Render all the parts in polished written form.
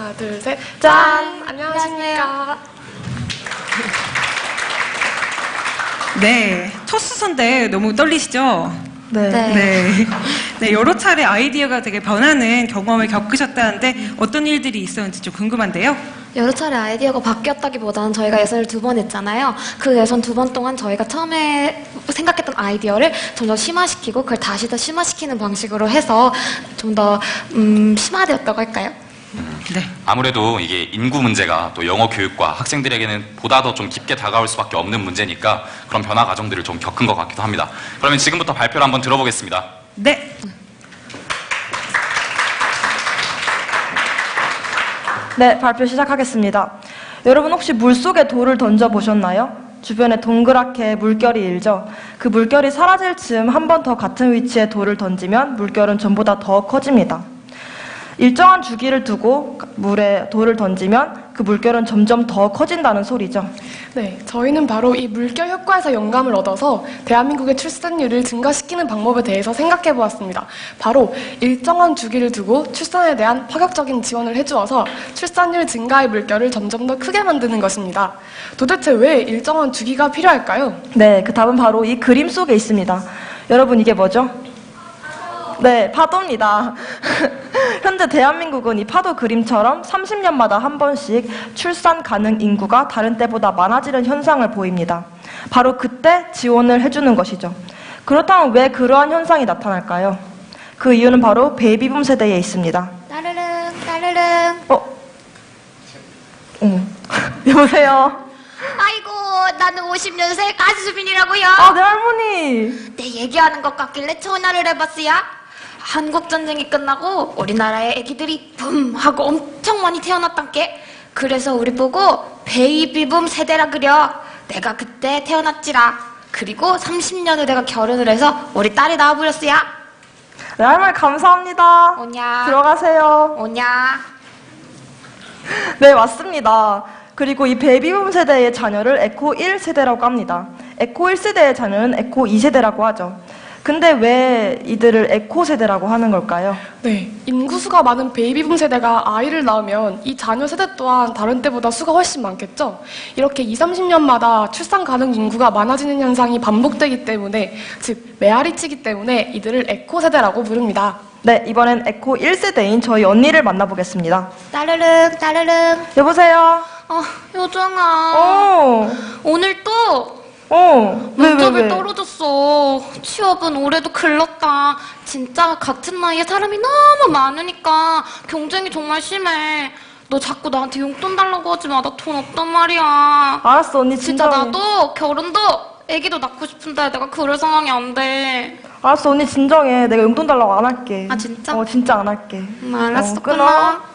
하나, 둘, 셋. 짠! 안녕하십니까. 네, 첫 수선데 너무 떨리시죠? 네. 네, 여러 차례 아이디어가 되게 변하는 경험을 겪으셨다는데 어떤 일들이 있었는지 좀 궁금한데요. 여러 차례 아이디어가 바뀌었다기보다는 저희가 예선을 2번 했잖아요. 그 예선 2번 동안 저희가 처음에 생각했던 아이디어를 점점 심화시키고 그걸 다시 더 심화시키는 방식으로 해서 좀 더 심화되었다고 할까요? 네. 아무래도 이게 인구 문제가 또 영어 교육과 학생들에게는 보다 더 좀 깊게 다가올 수밖에 없는 문제니까 그런 변화 과정들을 좀 겪은 것 같기도 합니다. 그러면 지금부터 발표를 한번 들어보겠습니다. 네. 네, 발표 시작하겠습니다. 여러분 혹시 물속에 돌을 던져보셨나요? 주변에 동그랗게 물결이 일죠. 그 물결이 사라질 즈음 한 번 더 같은 위치에 돌을 던지면 물결은 전보다 더 커집니다. 일정한 주기를 두고 물에 돌을 던지면 그 물결은 점점 더 커진다는 소리죠. 네, 저희는 바로 이 물결 효과에서 영감을 얻어서 대한민국의 출산율을 증가시키는 방법에 대해서 생각해 보았습니다. 바로 일정한 주기를 두고 출산에 대한 파격적인 지원을 해주어서 출산율 증가의 물결을 점점 더 크게 만드는 것입니다. 도대체 왜 일정한 주기가 필요할까요? 네, 그 답은 바로 이 그림 속에 있습니다. 여러분 이게 뭐죠? 네, 파도입니다. 현재 대한민국은 이 파도 그림처럼 30년마다 한 번씩 출산 가능 인구가 다른 때보다 많아지는 현상을 보입니다. 바로 그때 지원을 해주는 것이죠. 그렇다면 왜 그러한 현상이 나타날까요? 그 이유는 바로 베이비붐 세대에 있습니다. 따르릉 따르릉. 여보세요? 아이고 나는 50년생 가수빈이라고요. 네 할머니. 내 얘기하는 것 같길래 전화를 해봤어요. 한국전쟁이 끝나고 우리나라에 애기들이 붐 하고 엄청 많이 태어났단께. 그래서 우리 보고 베이비붐 세대라 그려. 내가 그때 태어났지라. 그리고 30년 후 내가 결혼을 해서 우리 딸이 나와버렸어요. 네 할머니 감사합니다. 오냐 들어가세요. 오냐. 네, 맞습니다. 그리고 이 베이비붐 세대의 자녀를 에코 1세대라고 합니다. 에코 1세대의 자녀는 에코 2세대라고 하죠. 근데 왜 이들을 에코 세대라고 하는 걸까요? 네, 인구수가 많은 베이비붐 세대가 아이를 낳으면 이 자녀 세대 또한 다른 때보다 수가 훨씬 많겠죠? 이렇게 20, 30년마다 출산 가능 인구가 많아지는 현상이 반복되기 때문에, 즉 메아리치기 때문에 이들을 에코 세대라고 부릅니다. 네, 이번엔 에코 1세대인 저희 언니를 만나보겠습니다. 따르릉 따르릉. 여보세요? 효정아. 오늘 또 면접을 왜? 떨어졌어. 취업은 올해도 글렀다. 진짜 같은 나이에 사람이 너무 많으니까 경쟁이 정말 심해. 너 자꾸 나한테 용돈 달라고 하지 마. 나 돈 없단 말이야. 알았어, 언니 진짜 진정해. 나도 결혼도 애기도 낳고 싶은데 내가 그럴 상황이 안 돼. 알았어, 언니 진정해. 내가 용돈 달라고 안 할게. 아, 진짜? 진짜 안 할게. 알았어, 끊어. 끊어.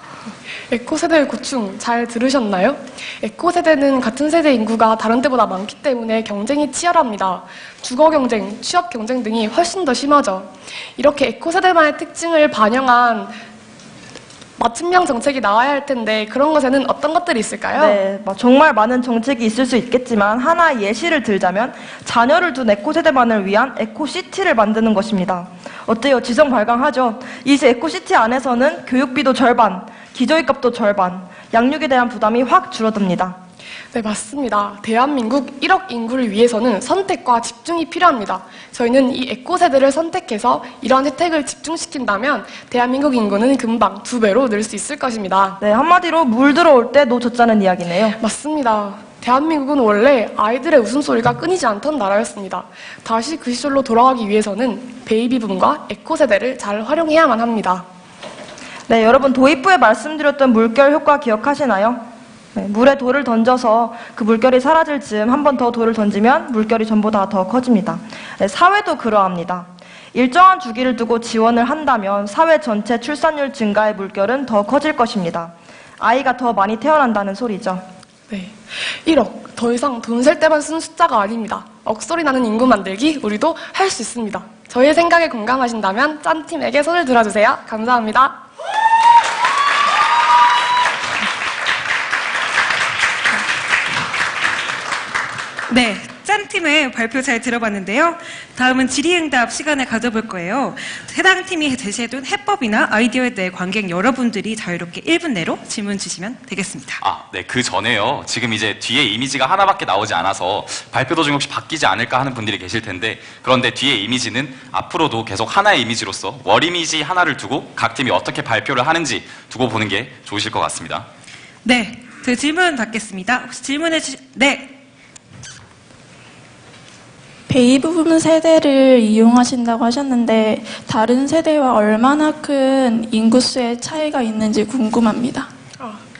에코세대의 고충 잘 들으셨나요? 에코세대는 같은 세대 인구가 다른 때보다 많기 때문에 경쟁이 치열합니다. 주거 경쟁, 취업 경쟁 등이 훨씬 더 심하죠. 이렇게 에코세대만의 특징을 반영한 맞춤형 정책이 나와야 할 텐데 그런 것에는 어떤 것들이 있을까요? 네, 정말 많은 정책이 있을 수 있겠지만 하나 예시를 들자면 자녀를 둔 에코세대만을 위한 에코시티를 만드는 것입니다. 어때요? 지성발광하죠? 이 에코시티 안에서는 교육비도 절반, 기저귀값도 절반, 양육에 대한 부담이 확 줄어듭니다. 네, 맞습니다. 대한민국 1억 인구를 위해서는 선택과 집중이 필요합니다. 저희는 이 에코세대를 선택해서 이러한 혜택을 집중시킨다면 대한민국 인구는 금방 2배로 늘 수 있을 것입니다. 네, 한마디로 물 들어올 때 노 젖자는 이야기네요. 맞습니다. 대한민국은 원래 아이들의 웃음소리가 끊이지 않던 나라였습니다. 다시 그 시절로 돌아가기 위해서는 베이비붐과 에코세대를 잘 활용해야만 합니다. 네, 여러분 도입부에 말씀드렸던 물결 효과 기억하시나요? 네, 물에 돌을 던져서 그 물결이 사라질 즈음 한 번 더 돌을 던지면 물결이 전보다 더 커집니다. 네, 사회도 그러합니다. 일정한 주기를 두고 지원을 한다면 사회 전체 출산율 증가의 물결은 더 커질 것입니다. 아이가 더 많이 태어난다는 소리죠. 네, 1억. 더 이상 돈 셀 때만 쓰는 숫자가 아닙니다. 억소리 나는 인구 만들기 우리도 할 수 있습니다. 저희의 생각에 공감하신다면 짠팀에게 손을 들어주세요. 감사합니다. 네, 짠팀 팀의 발표 잘 들어봤는데요. 다음은 질의응답 시간을 가져볼 거예요. 해당 팀이 제시해둔 해법이나 아이디어에 대해 관객 여러분들이 자유롭게 1분 내로 질문 주시면 되겠습니다. 네, 그 전에요. 지금 이제 뒤에 이미지가 하나밖에 나오지 않아서 발표 도중 혹시 바뀌지 않을까 하는 분들이 계실 텐데, 그런데 뒤에 이미지는 앞으로도 계속 하나의 이미지로서 월 이미지 하나를 두고 각 팀이 어떻게 발표를 하는지 두고 보는 게 좋으실 것 같습니다. 네, 저 질문 받겠습니다. 혹시 질문해 주시... 네. 베이비붐 세대를 이용하신다고 하셨는데 다른 세대와 얼마나 큰 인구수의 차이가 있는지 궁금합니다.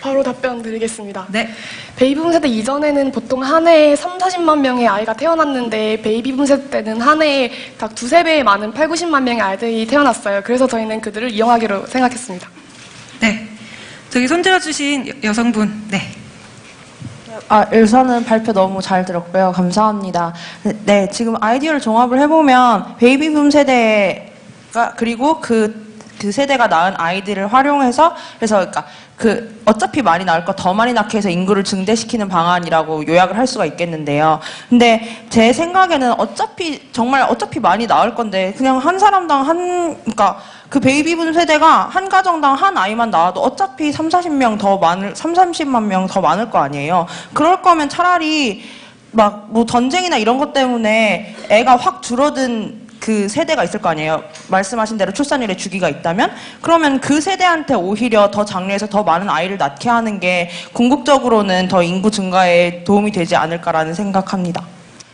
바로 답변 드리겠습니다. 네. 베이비붐 세대 이전에는 보통 한 해에 30-40만 명의 아이가 태어났는데 베이비붐 세대 때는 한 해에 딱 2-3배에 많은 80-90만 명의 아이들이 태어났어요. 그래서 저희는 그들을 이용하기로 생각했습니다. 네. 저기 손들어주신 여성분. 네. 우선은 발표 너무 잘 들었고요. 감사합니다. 네, 지금 아이디어를 종합을 해보면 베이비붐 세대가 그리고 그 세대가 낳은 아이들을 활용해서 그러니까 어차피 많이 낳을 거 더 많이 낳게 해서 인구를 증대시키는 방안이라고 요약을 할 수가 있겠는데요. 근데 제 생각에는 정말 어차피 많이 낳을 건데 그냥 한 사람당 그러니까 그 베이비붐 세대가 한 가정당 한 아이만 낳아도 어차피 30-40만 명 더 많을 거 아니에요. 그럴 거면 차라리 전쟁이나 이런 것 때문에 애가 확 줄어든 그 세대가 있을 거 아니에요. 말씀하신 대로 출산율의 주기가 있다면 그러면 그 세대한테 오히려 더 장려해서 더 많은 아이를 낳게 하는 게 궁극적으로는 더 인구 증가에 도움이 되지 않을까라는 생각합니다.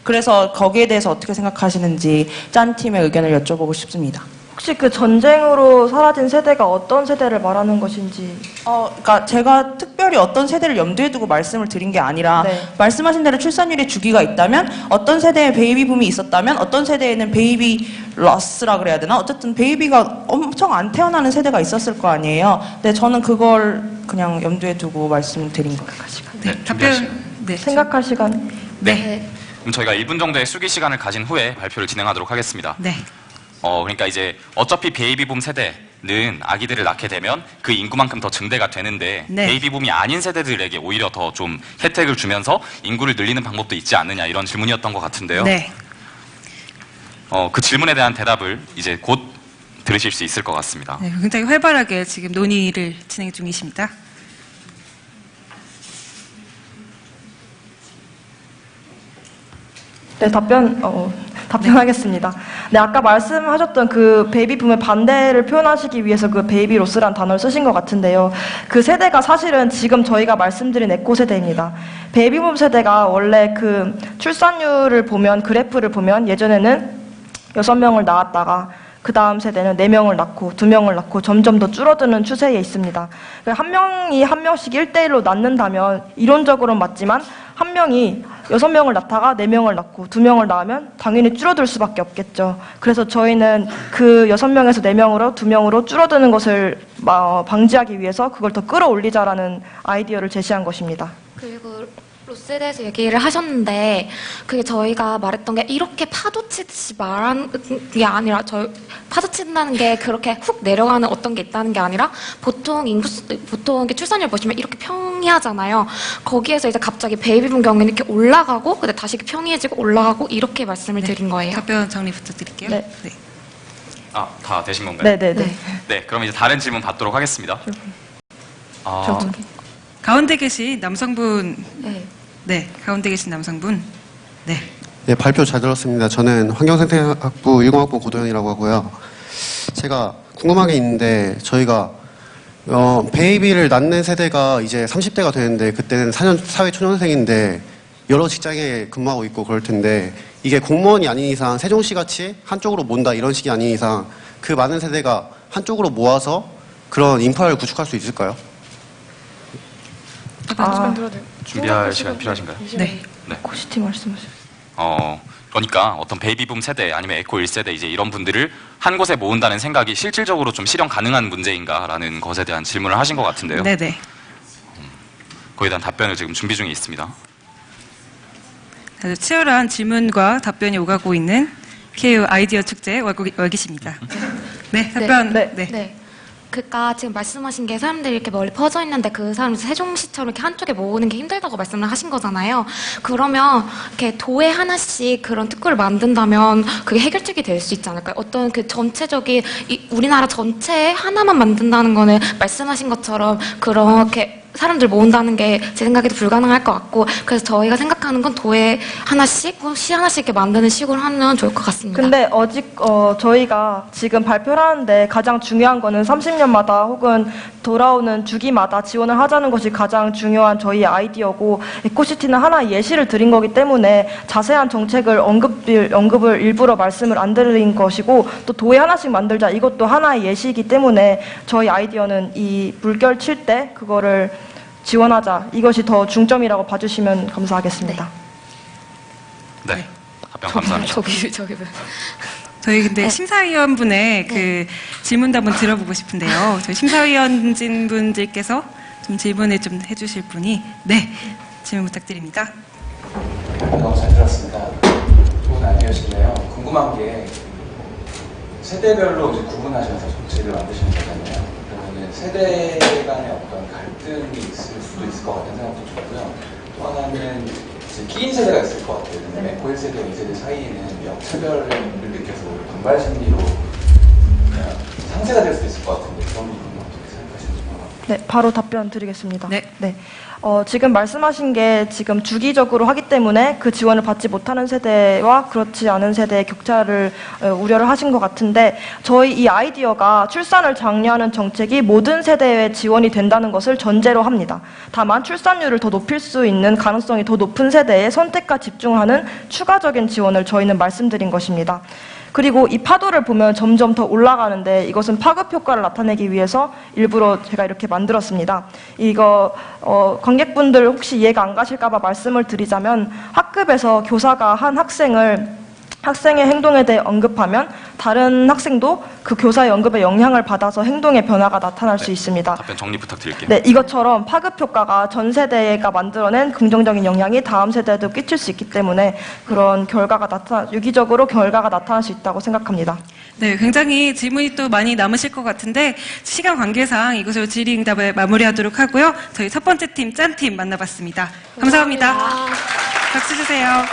그래서 거기에 대해서 어떻게 생각하시는지 짠 팀의 의견을 여쭤보고 싶습니다. 혹시 그 전쟁으로 사라진 세대가 어떤 세대를 말하는 것인지. 그러니까 제가 특별히 어떤 세대를 염두에 두고 말씀을 드린 게 아니라 네. 말씀하신 대로 출산율의 주기가 있다면 어떤 세대에 베이비붐이 있었다면 어떤 세대에는 베이비 러스라 그래야 되나? 어쨌든 베이비가 엄청 안 태어나는 세대가 있었을 거 아니에요. 근데 저는 그걸 그냥 염두에 두고 말씀드린 거예요. 네. 답변. 네. 생각할 시간. 네. 그럼 저희가 1분 정도의 수기 시간을 가진 후에 발표를 진행하도록 하겠습니다. 네. 그러니까 이제 어차피 베이비붐 세대는 아기들을 낳게 되면 그 인구만큼 더 증대가 되는데 네. 베이비붐이 아닌 세대들에게 오히려 더 좀 혜택을 주면서 인구를 늘리는 방법도 있지 않느냐 이런 질문이었던 것 같은데요. 네. 그 질문에 대한 대답을 이제 곧 들으실 수 있을 것 같습니다. 네, 굉장히 활발하게 지금 논의를 진행 중이십니다. 네, 답변하겠습니다. 네, 아까 말씀하셨던 그 베이비붐의 반대를 표현하시기 위해서 그 베이비 로스란 단어를 쓰신 것 같은데요. 그 세대가 사실은 지금 저희가 말씀드린 에코 세대입니다. 베이비붐 세대가 원래 그 출산율을 보면, 그래프를 보면 예전에는 6명을 낳았다가 그 다음 세대는 4명을 낳고 2명을 낳고 점점 더 줄어드는 추세에 있습니다. 한 명이 한 명씩 1대1로 낳는다면 이론적으로는 맞지만 한 명이 6명을 낳다가 4명을 낳고 2명을 낳으면 당연히 줄어들 수밖에 없겠죠. 그래서 저희는 그 6명에서 4명으로 2명으로 줄어드는 것을 방지하기 위해서 그걸 더 끌어올리자라는 아이디어를 제시한 것입니다. 그리고 로스에 대해서 얘기를 하셨는데 그게 저희가 말했던 게 이렇게 파도 치듯이 말하는 게 아니라 파도 친다는 게 그렇게 훅 내려가는 어떤 게 있다는 게 아니라 보통 출산율 보시면 이렇게 평이하잖아요. 거기에서 이제 갑자기 베이비붐 경우에는 이렇게 올라가고 근데 다시 평이해지고 올라가고 이렇게 말씀을 드린 거예요. 답변 정리 부탁드릴게요. 네. 네. 다 되신 건가요? 네네네. 네, 그럼 이제 다른 질문 받도록 하겠습니다. 가운데 계신 남성분. 네. 네, 가운데 계신 남성분. 네. 네, 발표 잘 들었습니다. 저는 환경생태학부 10학번 고도현이라고 하고요. 제가 궁금한 게 있는데 저희가 베이비를 낳는 세대가 이제 30대가 되는데 그때는 사회초년생인데 여러 직장에 근무하고 있고 그럴 텐데 이게 공무원이 아닌 이상 세종시 같이 한쪽으로 모은다 이런 식이 아닌 이상 그 많은 세대가 한쪽으로 모아서 그런 인프라를 구축할 수 있을까요? 답변 들어도 돼요? 준비할 시간 필요하신가요? 네. 코시티 말씀하세요. 그러니까 어떤 베이비붐 세대 아니면 에코 1세대 이제 이런 분들을 한 곳에 모은다는 생각이 실질적으로 좀 실현 가능한 문제인가라는 것에 대한 질문을 하신 것 같은데요. 네네. 거기에 대한 답변을 지금 준비 중에 있습니다. 아주 치열한 질문과 답변이 오가고 있는 KU 아이디어 축제 월기십니다. 네, 답변. 네. 네. 그러니까 지금 말씀하신 게 사람들이 이렇게 멀리 퍼져 있는데 그 사람이 세종시처럼 이렇게 한쪽에 모으는 게 힘들다고 말씀을 하신 거잖아요. 그러면 이렇게 도에 하나씩 그런 특구를 만든다면 그게 해결책이 될 수 있지 않을까요? 어떤 그 전체적인 우리나라 전체에 하나만 만든다는 거는 말씀하신 것처럼 그렇게 사람들 모은다는 게 제 생각에도 불가능할 것 같고, 그래서 저희가 생각하는 건 도에 하나씩, 시 하나씩 이렇게 만드는 식으로 하면 좋을 것 같습니다. 근데 저희가 지금 발표를 하는데 가장 중요한 거는 30년마다 혹은 돌아오는 주기마다 지원을 하자는 것이 가장 중요한 저희 아이디어고, 에코시티는 하나의 예시를 드린 거기 때문에 자세한 정책을 언급을 일부러 말씀을 안 드린 것이고, 또 도에 하나씩 만들자 이것도 하나의 예시이기 때문에 저희 아이디어는 이 물결 칠 때 그거를 지원하자, 이것이 더 중점이라고 봐주시면 감사하겠습니다. 네. 답변 감사합니다. 저희 근데 심사위원분의 그 질문도 한번 들어보고 싶은데요. 저희 심사위원진 분들께서 좀 질문을 좀 해주실 분이 질문 부탁드립니다. 너무 잘 들었습니다. 좋은 아이디어신데요. 궁금한 게 세대별로 이제 구분하셔서 정책을 만드시는 거잖아요. 그러면 세대 간의 어떤 갈등이 있을 수도 있을 것 같다는 생각도 들고요. 또 하나는 이제 끼인 세대가 있을 것 같아요. 에코 1세대와 2세대 사이에는 역차별을 느껴서 반발 심리로 그냥 상쇄가 될 수도 있을 것 같은데 그런 부분은 어떻게 생각하시는지 궁금합니다. 네, 바로 답변 드리겠습니다. 네. 지금 말씀하신 게 지금 주기적으로 하기 때문에 그 지원을 받지 못하는 세대와 그렇지 않은 세대의 격차를 우려를 하신 것 같은데, 저희 이 아이디어가 출산을 장려하는 정책이 모든 세대에 지원이 된다는 것을 전제로 합니다. 다만 출산율을 더 높일 수 있는 가능성이 더 높은 세대에 선택과 집중하는 추가적인 지원을 저희는 말씀드린 것입니다. 그리고 이 파도를 보면 점점 더 올라가는데, 이것은 파급 효과를 나타내기 위해서 일부러 제가 이렇게 만들었습니다. 이거 관객분들 혹시 이해가 안 가실까 봐 말씀을 드리자면, 학급에서 교사가 한 학생의 행동에 대해 언급하면 다른 학생도 그 교사의 언급에 영향을 받아서 행동의 변화가 나타날 수 있습니다. 답변 정리 부탁드릴게요. 네, 이것처럼 파급 효과가 전 세대가 만들어낸 긍정적인 영향이 다음 세대에도 끼칠 수 있기 때문에 그런 유기적으로 결과가 나타날 수 있다고 생각합니다. 네, 굉장히 질문이 또 많이 남으실 것 같은데 시간 관계상 이것으로 질의응답을 마무리하도록 하고요. 저희 첫 번째 팀 짠팀 만나봤습니다. 감사합니다. 박수 주세요.